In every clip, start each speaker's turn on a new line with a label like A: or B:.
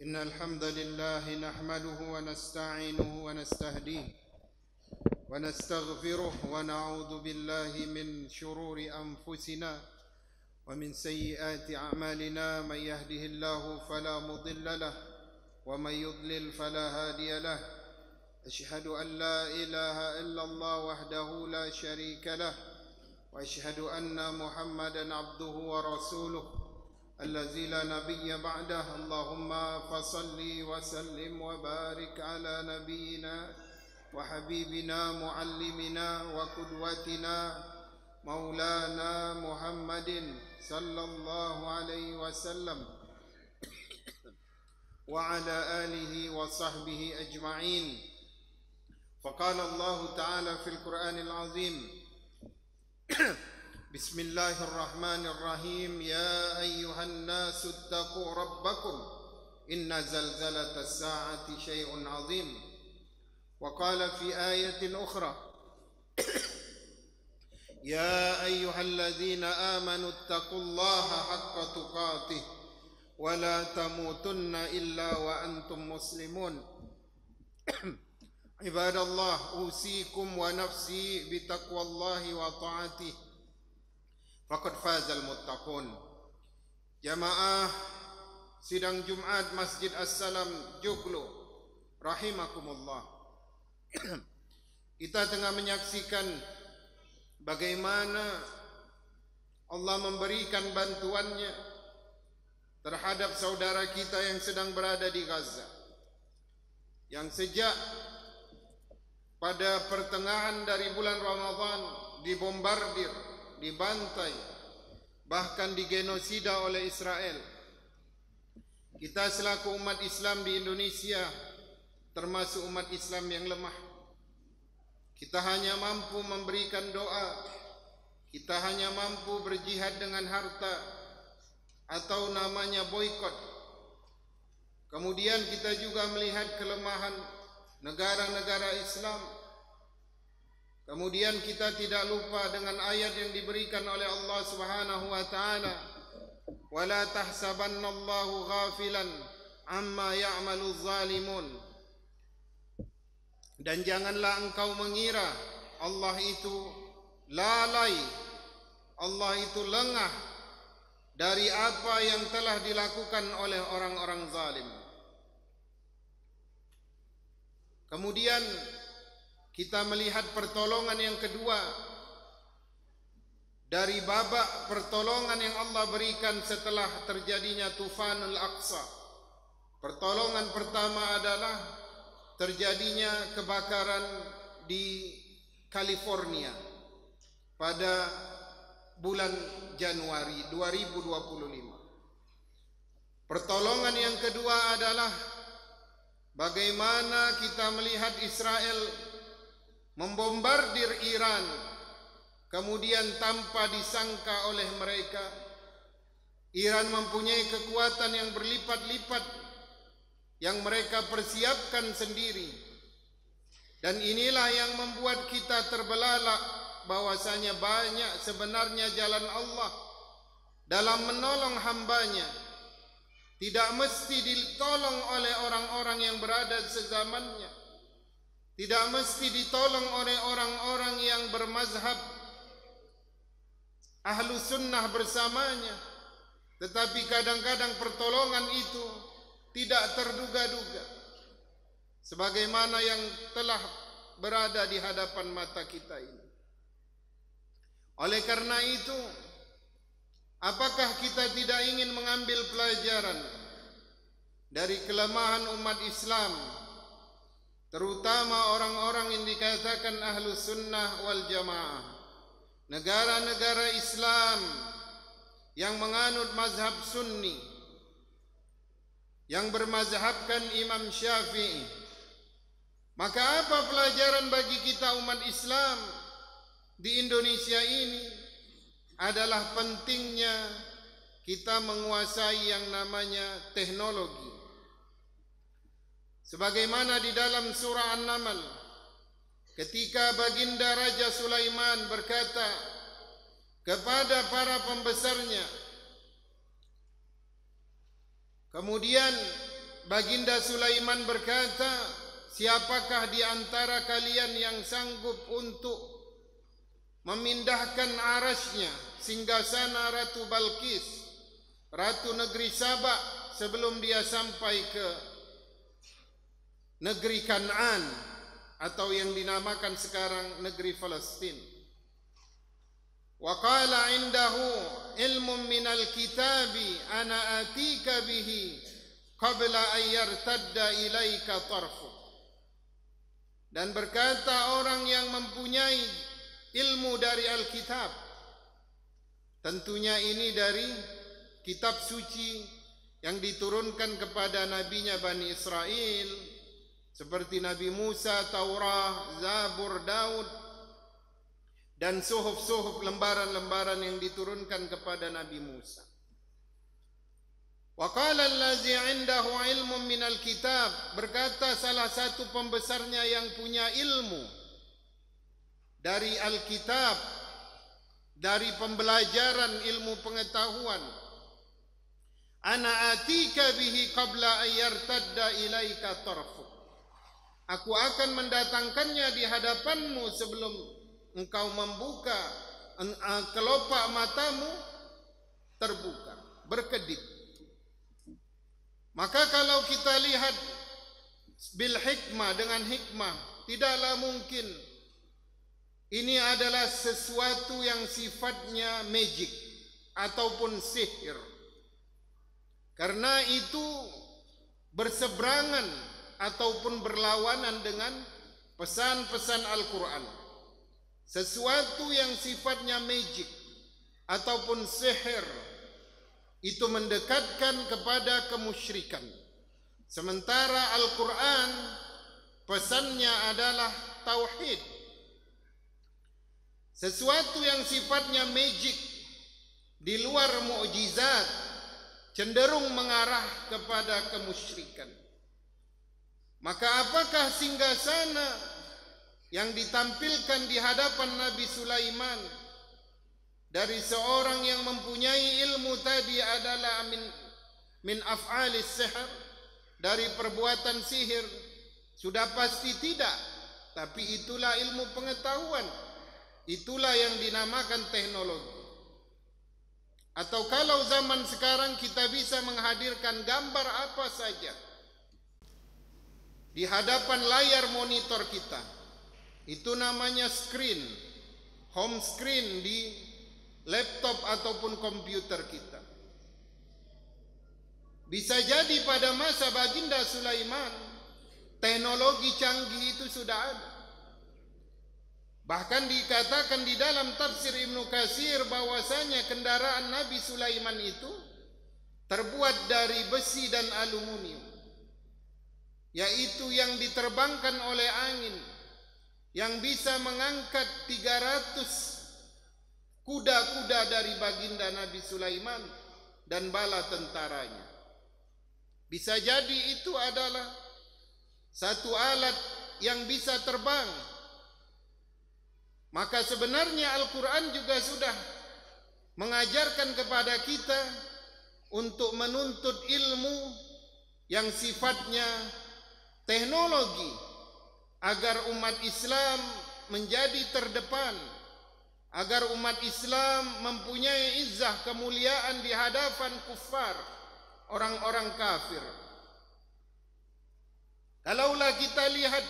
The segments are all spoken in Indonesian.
A: إن الحمد لله نحمده ونستعينه ونستهديه ونستغفره ونعوذ بالله من شرور أنفسنا ومن سيئات أعمالنا. من يهده الله فلا مضل له ومن يضلل فلا هادي له. أشهد أن لا إله إلا الله وحده لا شريك له وأشهد أن محمدا عبده ورسوله الذي لا نبي بعده. اللهم فصل وسلم وبارك على نبينا وحبيبنا معلمنا وقدوتنا مولانا محمد صلى الله عليه وسلم وعلى آله وصحبه أجمعين. فقال الله تعالى في القرآن العظيم: بسم الله الرحمن الرحيم. يا أيها الناس اتقوا ربكم إن زلزلة الساعة شيء عظيم. وقال في آية أخرى: يا أيها الذين آمنوا اتقوا الله حق تقاته ولا تموتن إلا وأنتم مسلمون. عباد الله، أوصيكم ونفسي بتقوى الله وطاعته faqad fazal muttaqun. Jamaah sidang Jumat Masjid As-Salam Joglo rahimakumullah. Kita tengah menyaksikan bagaimana Allah memberikan bantuannya terhadap saudara kita yang sedang berada di Gaza, yang sejak pada pertengahan dari bulan Ramadan dibombardir, dibantai, bahkan digenosida oleh Israel. Kita selaku umat Islam di Indonesia termasuk umat Islam yang lemah. Kita hanya mampu memberikan doa, kita hanya mampu berjihad dengan harta atau namanya boikot. Kemudian kita juga melihat kelemahan negara-negara Islam. Kemudian kita tidak lupa dengan ayat yang diberikan oleh Allah Subhanahu wa taala, "Wala tahsabanallahu ghafilan amma ya'maluz zalimun." Dan janganlah engkau mengira Allah itu lalai, Allah itu lengah dari apa yang telah dilakukan oleh orang-orang zalim. Kemudian kita melihat pertolongan yang kedua dari babak pertolongan yang Allah berikan setelah terjadinya Tufanul Aqsa. Pertolongan pertama adalah terjadinya kebakaran di California pada bulan Januari 2025. Pertolongan yang kedua adalah bagaimana kita melihat Israel membombardir Iran, kemudian tanpa disangka oleh mereka, Iran mempunyai kekuatan yang berlipat-lipat yang mereka persiapkan sendiri. Dan inilah yang membuat kita terbelalak bahwasanya banyak sebenarnya jalan Allah dalam menolong hambanya tidak mesti ditolong oleh orang-orang yang berada sezamannya, tidak mesti ditolong oleh orang-orang yang bermazhab ahlu sunnah bersamanya. Tetapi kadang-kadang pertolongan itu tidak terduga-duga, sebagaimana yang telah berada di hadapan mata kita ini. Oleh karena itu, apakah kita tidak ingin mengambil pelajaran dari kelemahan umat Islam, terutama orang-orang yang dikatakan ahlu sunnah wal jamaah, negara-negara Islam yang menganut mazhab sunni, yang bermazhabkan Imam Syafi'i? Maka apa pelajaran bagi kita umat Islam di Indonesia ini? Adalah pentingnya kita menguasai yang namanya teknologi. Sebagaimana di dalam surah An-Naml, ketika baginda Raja Sulaiman berkata kepada para pembesarnya, kemudian Baginda Sulaiman berkata, siapakah di antara kalian yang sanggup untuk memindahkan arasnya singgasana Ratu Balqis, Ratu negeri Sabak, sebelum dia sampai ke negeri Kan'an atau yang dinamakan sekarang negeri Palestin. Wa qala indahu ilmun minal kitabi ana atika bihi qabla an yartadda ilaika tarfu. Dan berkata orang yang mempunyai ilmu dari Alkitab, tentunya ini dari kitab suci yang diturunkan kepada nabinya Bani Israel, seperti Nabi Musa, Taurat, Zabur, Daud, dan suhuf-suhuf, lembaran-lembaran yang diturunkan kepada Nabi Musa. Wa qala allazi 'indahu 'ilmun minal kitab, berkata salah satu pembesarnya yang punya ilmu dari Alkitab, dari pembelajaran ilmu pengetahuan, ana atika bihi qabla an yartadda ilaika tarfu, aku akan mendatangkannya di hadapanmu sebelum engkau membuka kelopak matamu terbuka, berkedip. Maka kalau kita lihat bil hikmah, dengan hikmah, tidaklah mungkin ini adalah sesuatu yang sifatnya magic ataupun sihir, karena itu berseberangan ataupun berlawanan dengan pesan-pesan Al-Quran. Sesuatu yang sifatnya magic ataupun sihir itu mendekatkan kepada kemusyrikan, sementara Al-Quran pesannya adalah tauhid. Sesuatu yang sifatnya magic di luar mukjizat cenderung mengarah kepada kemusyrikan. Maka apakah singgasana yang ditampilkan di hadapan Nabi Sulaiman dari seorang yang mempunyai ilmu tadi adalah min af'alis sihr, dari perbuatan sihir? Sudah pasti tidak, tapi itulah ilmu pengetahuan, itulah yang dinamakan teknologi. Atau kalau zaman sekarang kita bisa menghadirkan gambar apa saja di hadapan layar monitor kita, itu namanya screen, home screen di laptop ataupun komputer kita. Bisa jadi pada masa Baginda Sulaiman teknologi canggih itu sudah ada. Bahkan dikatakan di dalam tafsir Ibnu Katsir bahwasanya kendaraan Nabi Sulaiman itu terbuat dari besi dan aluminium, yaitu yang diterbangkan oleh angin, yang bisa mengangkat 300 kuda-kuda dari baginda Nabi Sulaiman dan bala tentaranya. Bisa jadi itu adalah satu alat yang bisa terbang. Maka sebenarnya Al-Quran juga sudah mengajarkan kepada kita untuk menuntut ilmu yang sifatnya teknologi, agar umat Islam menjadi terdepan, agar umat Islam mempunyai izzah, kemuliaan di hadapan kufar, orang-orang kafir. Kalaulah kita lihat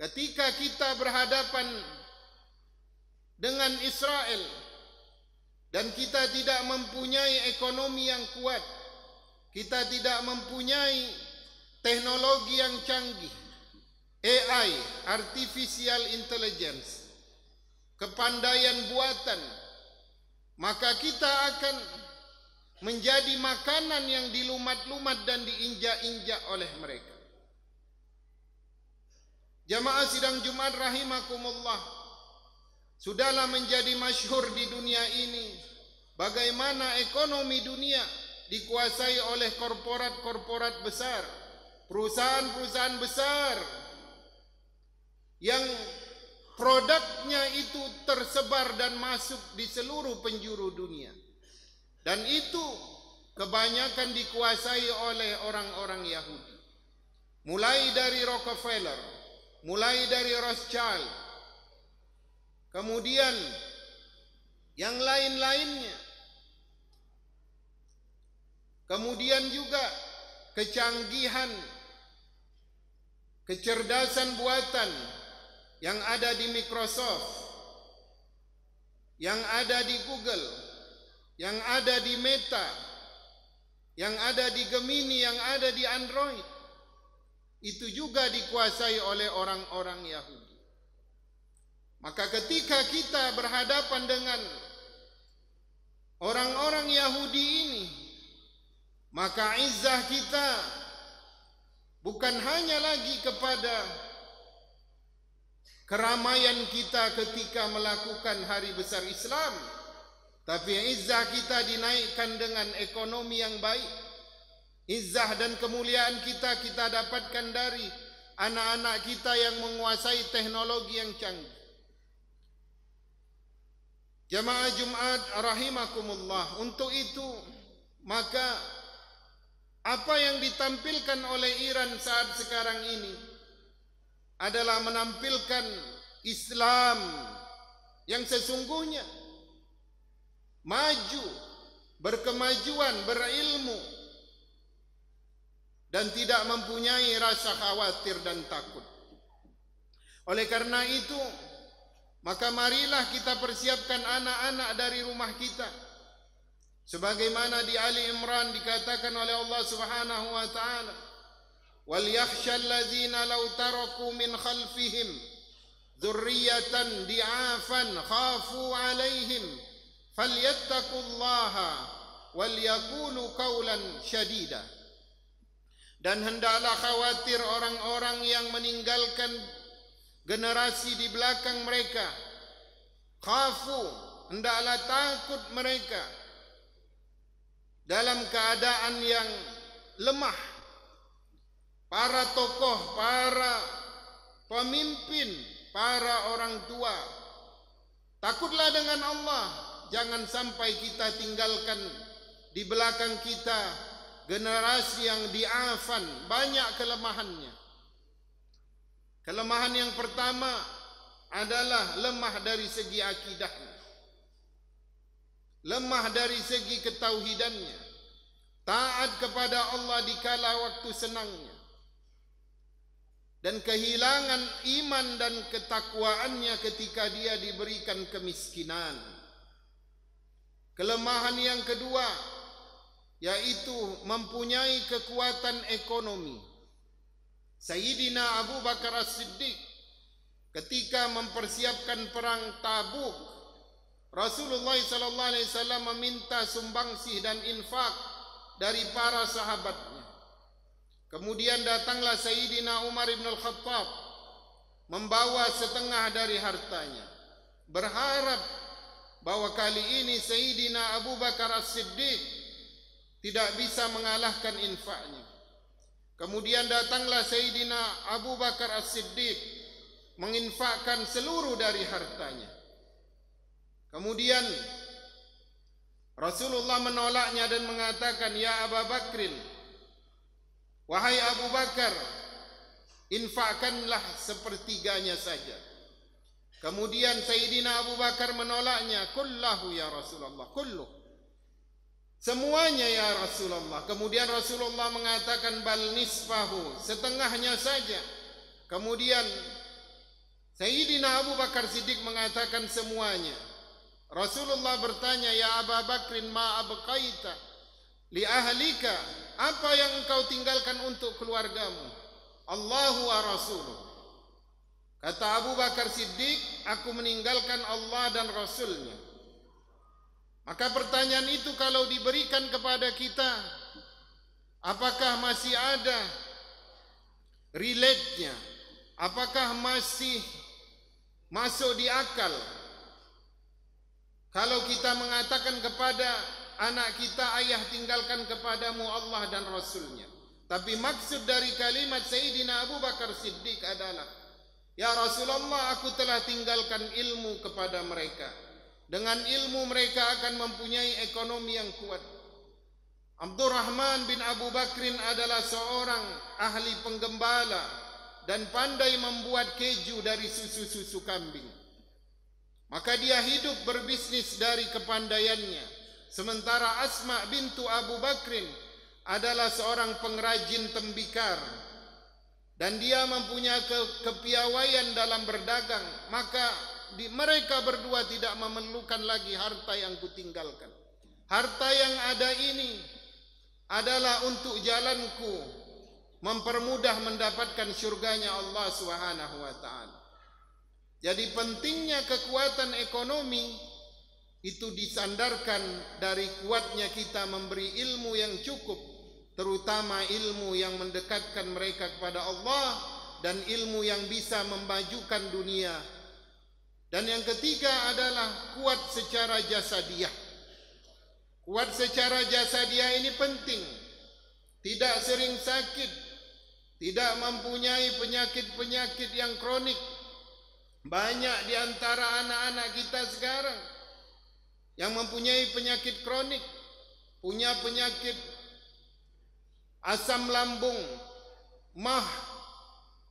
A: ketika kita berhadapan dengan Israel dan kita tidak mempunyai ekonomi yang kuat, kita tidak mempunyai teknologi yang canggih, AI, artificial intelligence, kepandaian buatan, maka kita akan menjadi makanan yang dilumat-lumat dan diinjak-injak oleh mereka. Jamaah sidang Jumat rahimakumullah, sudahlah menjadi masyhur di dunia ini bagaimana ekonomi dunia dikuasai oleh korporat-korporat besar, perusahaan-perusahaan besar yang produknya itu tersebar dan masuk di seluruh penjuru dunia. Dan itu kebanyakan dikuasai oleh orang-orang Yahudi. Mulai dari Rockefeller, mulai dari Rothschild, kemudian yang lain-lainnya. Kemudian juga kecanggihan, kecerdasan buatan yang ada di Microsoft, yang ada di Google, yang ada di Meta, yang ada di Gemini, yang ada di Android, itu juga dikuasai oleh orang-orang Yahudi. Maka ketika kita berhadapan dengan orang-orang Yahudi ini, maka izzah kita bukan hanya lagi kepada keramaian kita ketika melakukan hari besar Islam, tapi izzah kita dinaikkan dengan ekonomi yang baik. Izzah dan kemuliaan kita dapatkan dari anak-anak kita yang menguasai teknologi yang canggih. Jamaah Jumat rahimakumullah, untuk itu maka apa yang ditampilkan oleh Iran saat sekarang ini adalah menampilkan Islam yang sesungguhnya, maju, berkemajuan, berilmu, dan tidak mempunyai rasa khawatir dan takut. Oleh karena itu, maka marilah kita persiapkan anak-anak dari rumah kita. Sebagaimana di Ali Imran dikatakan oleh Allah Subhanahu wa taala, "Wal yakhshal ladzina law taraku min khalfihim dzurriyyatan di'afan khafu 'alaihim falyattaqullaha wal yaqulu qawlan syadida." Dan hendaklah khawatir orang-orang yang meninggalkan generasi di belakang mereka. Khafu, hendaklah takut mereka dalam keadaan yang lemah. Para tokoh, para pemimpin, para orang tua, takutlah dengan Allah. Jangan sampai kita tinggalkan di belakang kita generasi yang di'afan, banyak kelemahannya. Kelemahan yang pertama adalah lemah dari segi akidahnya, lemah dari segi ketauhidannya, taat kepada Allah di kala waktu senangnya, dan kehilangan iman dan ketakwaannya ketika dia diberikan kemiskinan. Kelemahan yang kedua yaitu mempunyai kekuatan ekonomi. Sayyidina Abu Bakar As-Siddiq ketika mempersiapkan perang Tabuk, Rasulullah SAW meminta sumbangsih dan infak dari para sahabatnya. Kemudian datanglah Sayyidina Umar ibn al-Khattab membawa setengah dari hartanya, berharap bahwa kali ini Sayyidina Abu Bakar As-Siddiq tidak bisa mengalahkan infaknya. Kemudian datanglah Sayyidina Abu Bakar As-Siddiq menginfakkan seluruh dari hartanya. Kemudian Rasulullah menolaknya dan mengatakan, "Ya Abu Bakrin, wahai Abu Bakar, infakkanlah sepertiganya saja." Kemudian Sayyidina Abu Bakar menolaknya, "Kullahu ya Rasulullah, kullu." Semuanya ya Rasulullah. Kemudian Rasulullah mengatakan, "Bal nisfahu," setengahnya saja. Kemudian Sayyidina Abu Bakar Siddiq mengatakan semuanya. Rasulullah bertanya, "Ya Abu Bakrin, ma abqaita li ahlika?" Apa yang engkau tinggalkan untuk keluargamu? "Allahu wa rasuluh." Kata Abu Bakar Siddiq, "Aku meninggalkan Allah dan Rasulnya." Maka pertanyaan itu kalau diberikan kepada kita, apakah masih ada relate-nya? Apakah masih masuk di akal kalau kita mengatakan kepada anak kita, "Ayah tinggalkan kepadamu Allah dan Rasulnya"? Tapi maksud dari kalimat Sayyidina Abu Bakar Siddiq adalah, "Ya Rasulullah, aku telah tinggalkan ilmu kepada mereka. Dengan ilmu mereka akan mempunyai ekonomi yang kuat. Abdurrahman bin Abu Bakrin adalah seorang ahli penggembala dan pandai membuat keju dari susu-susu kambing. Maka dia hidup berbisnis dari kepandaiannya. Sementara Asma bintu Abu Bakrin adalah seorang pengrajin tembikar dan dia mempunyai kepiawaian dalam berdagang. Maka mereka berdua tidak memerlukan lagi harta yang kutinggalkan. Harta yang ada ini adalah untuk jalanku mempermudah mendapatkan syurganya Allah Subhanahu wa ta'ala. Jadi pentingnya kekuatan ekonomi itu disandarkan dari kuatnya kita memberi ilmu yang cukup, terutama ilmu yang mendekatkan mereka kepada Allah dan ilmu yang bisa memajukan dunia. Dan yang ketiga adalah kuat secara jasadiah. Kuat secara jasadiah ini penting. Tidak sering sakit, tidak mempunyai penyakit-penyakit yang kronik. Banyak di antara anak-anak kita sekarang yang mempunyai penyakit kronik, punya penyakit asam lambung, mah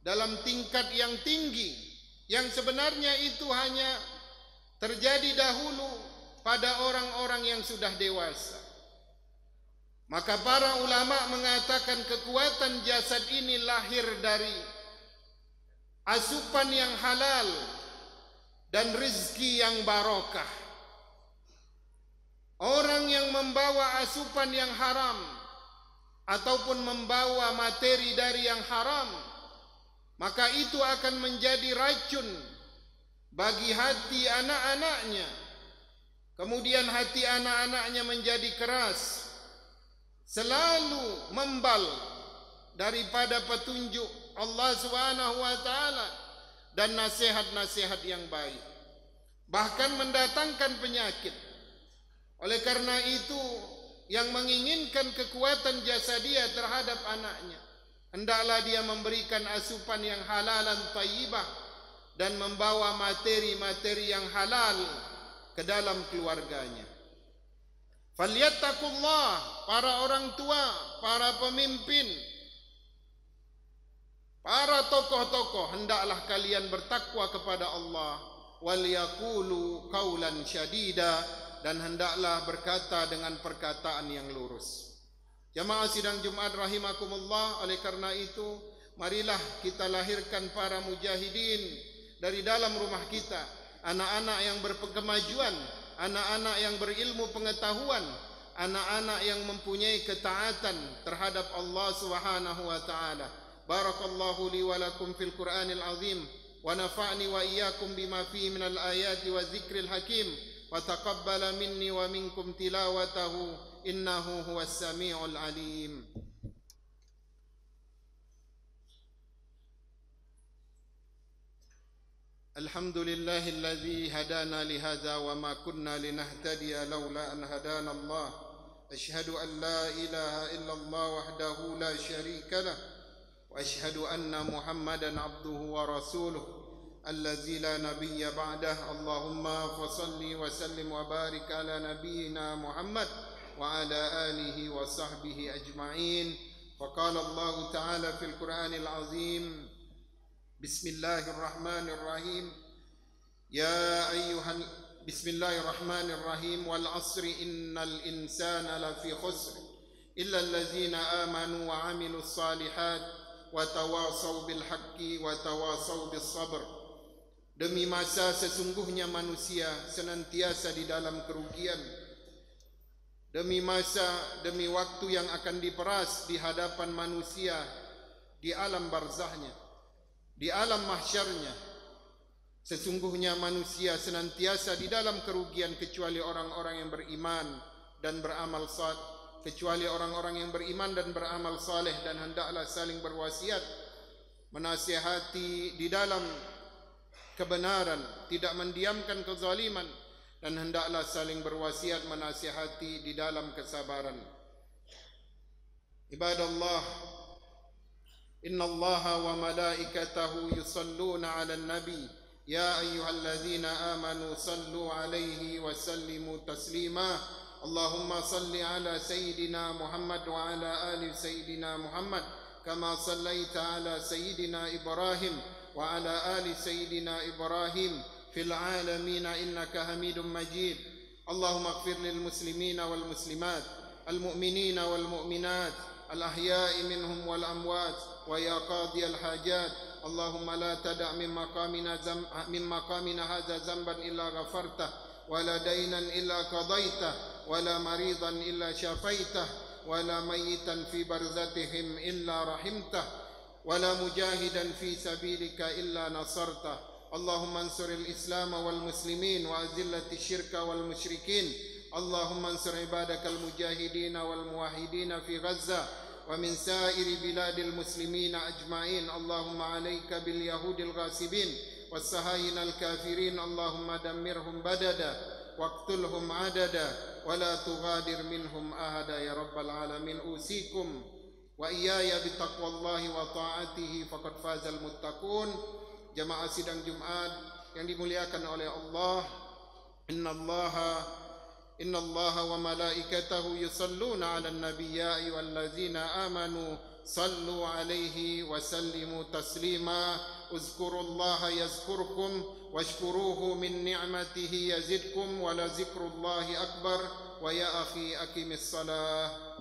A: dalam tingkat yang tinggi, yang sebenarnya itu hanya terjadi dahulu pada orang-orang yang sudah dewasa. Maka para ulama mengatakan kekuatan jasad ini lahir dari asupan yang halal dan rezeki yang barokah. Orang yang membawa asupan yang haram ataupun membawa materi dari yang haram, maka itu akan menjadi racun bagi hati anak-anaknya. Kemudian hati anak-anaknya menjadi keras, selalu membal daripada petunjuk Allah Subhanahu wa ta'ala dan nasihat-nasihat yang baik, bahkan mendatangkan penyakit. Oleh karena itu, yang menginginkan kekuatan jasadiah terhadap anaknya, hendaklah dia memberikan asupan yang halalan thayyibah dan membawa materi-materi yang halal ke dalam keluarganya. Falyattaqullah, para orang tua, para pemimpin, para tokoh-tokoh, hendaklah kalian bertakwa kepada Allah. Wal yaqulu qaulan syadida, dan hendaklah berkata dengan perkataan yang lurus. Jamaah sidang Jumat rahimakumullah, oleh karena itu marilah kita lahirkan para mujahidin dari dalam rumah kita, anak-anak yang berkemajuan, anak-anak yang berilmu pengetahuan, anak-anak yang mempunyai ketaatan terhadap Allah Subhanahu wa ta'ala. Barakallahu li wa lakum fil Qur'anil azim wa nafa'ni wa iyyakum bima fihi minal ayati wa dzikril hakim wa taqabbala minni wa minkum tilawatahu innahu huwas samiul alim. Alhamdulillahilladzi hadana li hadza wa ma kunna linahtadiya laula an hadana Allah. Asyhadu an la ilaha illallah wahdahu la syarika lah wa asyhadu anna Muhammadan abduhu wa rasuluh allazi la nabiyya ba'dah. Allahumma fasalli wa sallim wa barik ala nabiyyina Muhammad wa ala alihi wa sahbihi ajma'in. Faqala Allah ta'ala fil Qur'anil azim, Bismillahirrahmanirrahim. Bismillahirrahmanirrahim. Wal asri innal insana lafi khusr illa allazina amanu wa amilus salihat wa tawasaw bil haqqi wa tawasaw bis sabr. Demi masa sesungguhnya manusia senantiasa di dalam kerugian. Demi masa, demi waktu yang akan diperas di hadapan manusia di alam barzahnya, di alam mahsyarnya. Sesungguhnya manusia senantiasa di dalam kerugian kecuali orang-orang yang beriman dan beramal saleh, kecuali orang-orang yang beriman dan beramal saleh, dan hendaklah saling berwasiat, menasihati di dalam kebenaran, tidak mendiamkan kezaliman, dan hendaklah saling berwasiat menasihati di dalam kesabaran. Ibadallah, innallaha wa malaikatahu yusalluna 'alan nabi ya ayyuhalladzina amanu sallu 'alaihi wa sallimu taslima. اللهم صل على سيدنا محمد وعلى آل سيدنا محمد كما صليت على سيدنا إبراهيم وعلى آل سيدنا إبراهيم في العالمين إنك حميد مجيد. اللهم اغفر للمسلمين والمسلمات المؤمنين والمؤمنات الأحياء منهم والأموات ويا قاضي الحاجات اللهم لا تدع من مقامنا هذا ذنبا إلا غفرته ولا دينا إلا قضيته ولا مريضا إلا شفيته ولا ميتا في برزتهم إلا رحمته ولا مجاهدا في سبيلك إلا نصرته. اللهم انصر الإسلام والمسلمين وأذلة الشرك والمشركين. اللهم انصر عبادك المجاهدين والموحدين في غزة ومن سائر بلاد المسلمين أجمعين. اللهم عليك باليهود الغاصبين والصهاينة الكافرين. اللهم دمرهم بددا واقتلهم عددا ولا تغادر منهم أحدا يا رب العالمين. أوصيكم وإياي بتقوى الله وطاعته فقد فاز المتقون. Jamaah sidang Jumat yang dimuliakan oleh Allah, Inna Allah wa malaikatahu yusalluna 'alan nabiy ya ayyuhallazina amanu sallu 'alaihi wa sallimu taslima. Uzkurullaha yazkurkum washkuruhu min ni'matihi yazidkum wa la zikrullahi akbar. Wa ya akhi aqimis salah.